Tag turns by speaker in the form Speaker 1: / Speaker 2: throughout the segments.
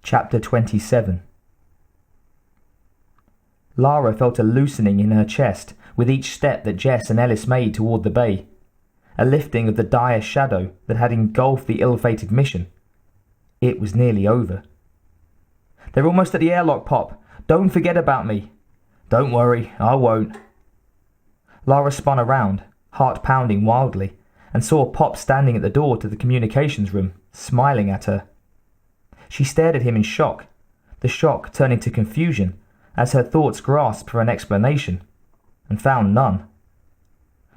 Speaker 1: Chapter 27. Lara felt a loosening in her chest with each step that Jess and Ellis made toward the bay, a lifting of the dire shadow that had engulfed the ill-fated mission. It was nearly over. "They're almost at the airlock, Pop. Don't forget about me." "Don't worry, I won't." Lara spun around, heart pounding wildly, and saw Pop standing at the door to the communications room, smiling at her. She stared at him in shock, the shock turning to confusion as her thoughts grasped for an explanation, and found none.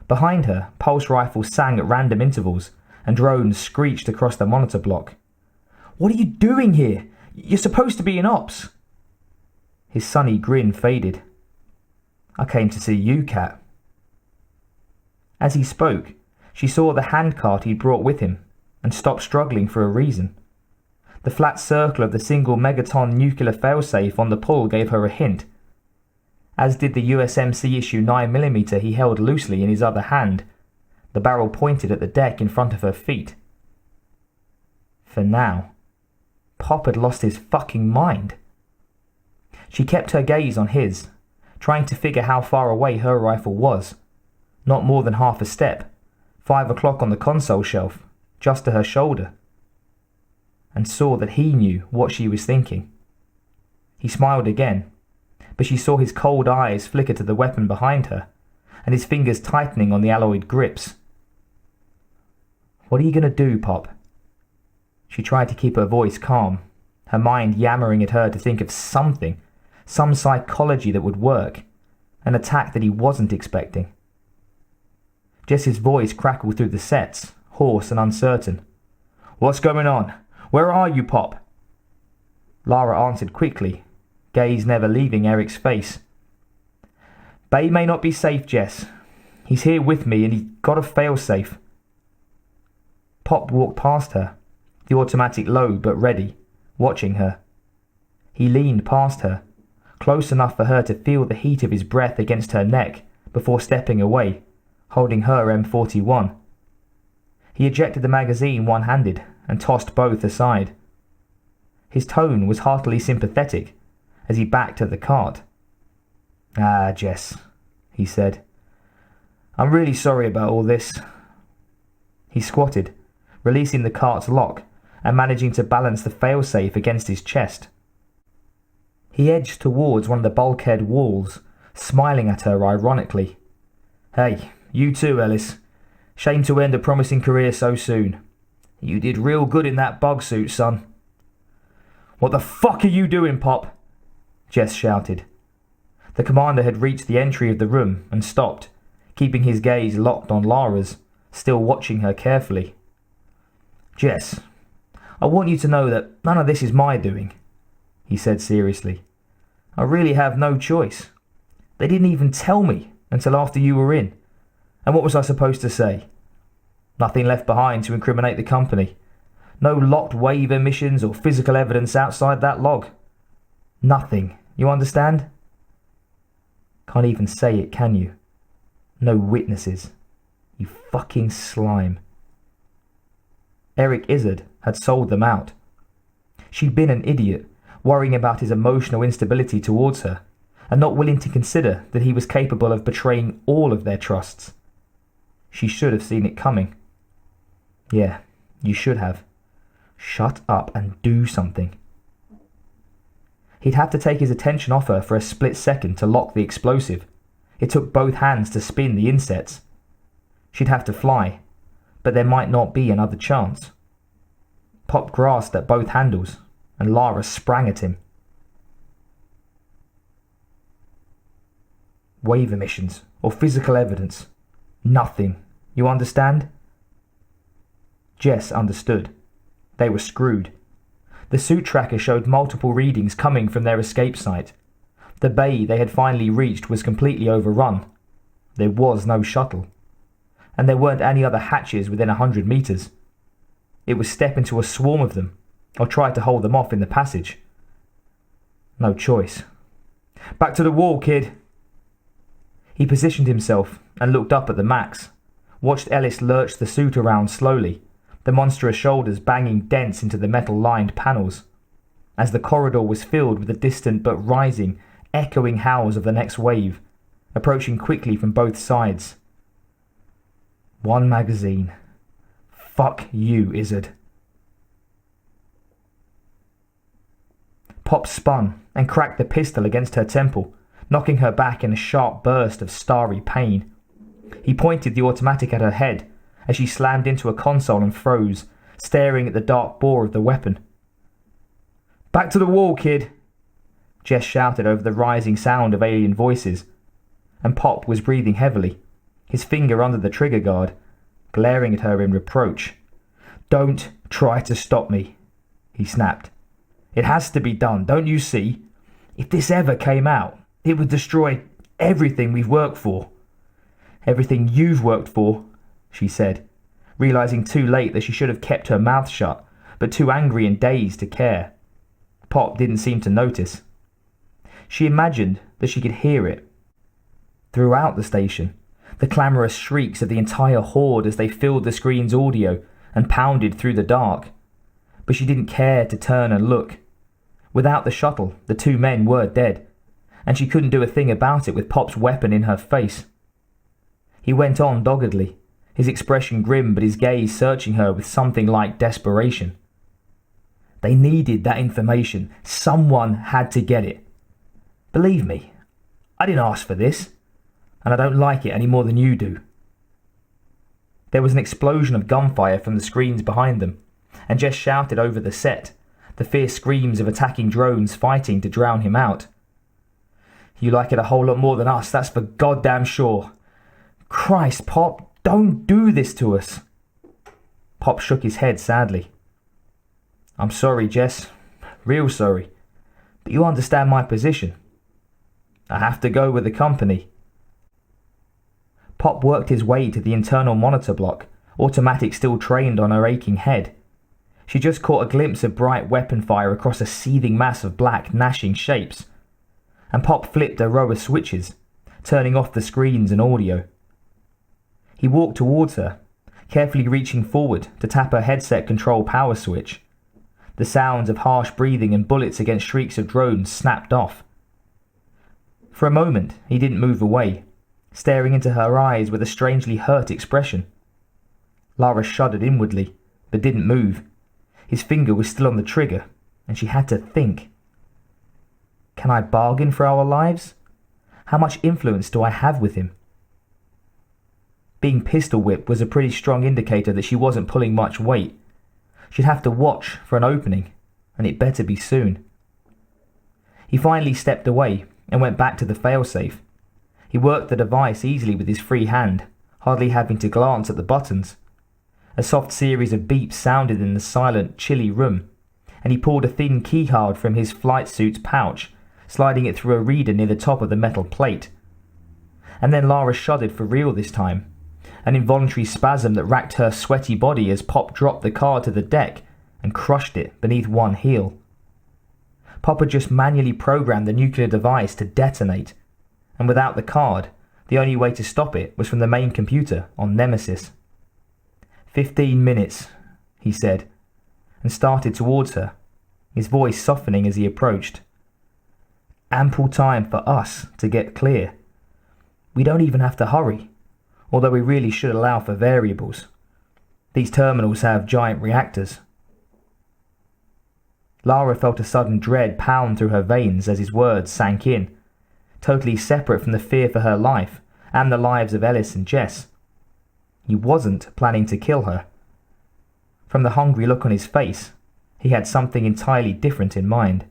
Speaker 1: Behind her, pulse rifles sang at random intervals, and drones screeched across the monitor block. "What are you doing here? You're supposed to be in ops." His sunny grin faded. "I came to see you, Cat." As he spoke, she saw the handcart he'd brought with him, and stopped struggling for a reason. The flat circle of the single megaton nuclear failsafe on the pull gave her a hint, as did the USMC issue 9mm he held loosely in his other hand, the barrel pointed at the deck in front of her feet. For now, Pop had lost his fucking mind. She kept her gaze on his, trying to figure how far away her rifle was. Not more than half a step, 5 o'clock on the console shelf, just to her shoulder. And saw that he knew what she was thinking. He smiled again, but she saw his cold eyes flicker to the weapon behind her, and his fingers tightening on the alloyed grips. "What are you going to do, Pop?" She tried to keep her voice calm, her mind yammering at her to think of something, some psychology that would work, an attack that he wasn't expecting. Jess's voice crackled through the sets, hoarse and uncertain. "What's going on? Where are you, Pop?" Lara answered quickly, gaze never leaving Eric's face. "Bay may not be safe, Jess. He's here with me and he's got a failsafe." Pop walked past her, the automatic low but ready, watching her. He leaned past her, close enough for her to feel the heat of his breath against her neck before stepping away, holding her M41. He ejected the magazine one-handed and tossed both aside. His tone was heartily sympathetic as he backed at the cart. "Ah, Jess," he said. "I'm really sorry about all this." He squatted, releasing the cart's lock and managing to balance the failsafe against his chest. He edged towards one of the bulkhead walls, smiling at her ironically. "Hey, you too, Ellis. Shame to end a promising career so soon. You did real good in that bug suit, son." "What the fuck are you doing, Pop?" Jess shouted. The commander had reached the entry of the room and stopped, keeping his gaze locked on Lara's, still watching her carefully. "Jess, I want you to know that none of this is my doing," he said seriously. "I really have no choice. They didn't even tell me until after you were in. And what was I supposed to say? Nothing left behind to incriminate the company. No locked wave emissions or physical evidence outside that log. Nothing, you understand? Can't even say it, can you? No witnesses. You fucking slime." Eric Izzard had sold them out. She'd been an idiot, worrying about his emotional instability towards her, and not willing to consider that he was capable of betraying all of their trusts. She should have seen it coming. Yeah, you should have. Shut up and do something. He'd have to take his attention off her for a split second to lock the explosive. It took both hands to spin the insets. She'd have to fly, but there might not be another chance. Pop grasped at both handles, and Lara sprang at him. "Wave emissions, or physical evidence. Nothing. You understand?" Jess understood. They were screwed. The suit tracker showed multiple readings coming from their escape site. The bay they had finally reached was completely overrun. There was no shuttle. And there weren't any other hatches within 100 meters. It was step into a swarm of them, or try to hold them off in the passage. No choice. "Back to the wall, kid." He positioned himself and looked up at the max, watched Ellis lurch the suit around slowly, the monstrous shoulders banging dents into the metal-lined panels. as the corridor was filled with the distant but rising, echoing howls of the next wave, approaching quickly from both sides. One magazine. Fuck you, Izzard. Pop spun and cracked the pistol against her temple, knocking her back in a sharp burst of starry pain. He pointed the automatic at her head as she slammed into a console and froze, staring at the dark bore of the weapon. "Back to the wall, kid!" Jess shouted over the rising sound of alien voices, and Pop was breathing heavily, his finger under the trigger guard, glaring at her in reproach. "Don't try to stop me," he snapped. "It has to be done, don't you see? If this ever came out, it would destroy everything we've worked for." "Everything you've worked for," she said, realizing too late that she should have kept her mouth shut, but too angry and dazed to care. Pop didn't seem to notice. She imagined that she could hear it. Throughout the station, the clamorous shrieks of the entire horde as they filled the screen's audio and pounded through the dark. But she didn't care to turn and look. Without the shuttle, the two men were dead, and she couldn't do a thing about it with Pop's weapon in her face. He went on doggedly, his expression grim but his gaze searching her with something like desperation. They needed that information. Someone had to get it. Believe me, I didn't ask for this, and I don't like it any more than you do. There was an explosion of gunfire from the screens behind them, and Jess shouted over the set, the fierce screams of attacking drones fighting to drown him out. "You like it a whole lot more than us, that's for goddamn sure. Christ, Pop, don't do this to us." Pop shook his head sadly. "I'm sorry, Jess. Real sorry. But you understand my position. I have to go with the company." Pop worked his way to the internal monitor block, automatic still trained on her aching head. She just caught a glimpse of bright weapon fire across a seething mass of black, gnashing shapes. And Pop flipped a row of switches, turning off the screens and audio. He walked towards her, carefully reaching forward to tap her headset control power switch. The sounds of harsh breathing and bullets against shrieks of drones snapped off. For a moment, he didn't move away, staring into her eyes with a strangely hurt expression. Lara shuddered inwardly, but didn't move. His finger was still on the trigger, and she had to think. Can I bargain for our lives? How much influence do I have with him? Being pistol whipped was a pretty strong indicator that she wasn't pulling much weight. She'd have to watch for an opening, and it better be soon. He finally stepped away and went back to the failsafe. He worked the device easily with his free hand, hardly having to glance at the buttons. A soft series of beeps sounded in the silent, chilly room, and he pulled a thin keycard from his flight suit's pouch, sliding it through a reader near the top of the metal plate. And then Lara shuddered for real this time, an involuntary spasm that racked her sweaty body as Pop dropped the card to the deck and crushed it beneath one heel. Pop had just manually programmed the nuclear device to detonate, and without the card, the only way to stop it was from the main computer on Nemesis. 15 minutes, he said, and started towards her, his voice softening as he approached. Ample time for us to get clear. We don't even have to hurry, although we really should allow for variables. These terminals have giant reactors. Lara felt a sudden dread pound through her veins as his words sank in, totally separate from the fear for her life and the lives of Ellis and Jess. He wasn't planning to kill her. From the hungry look on his face, he had something entirely different in mind.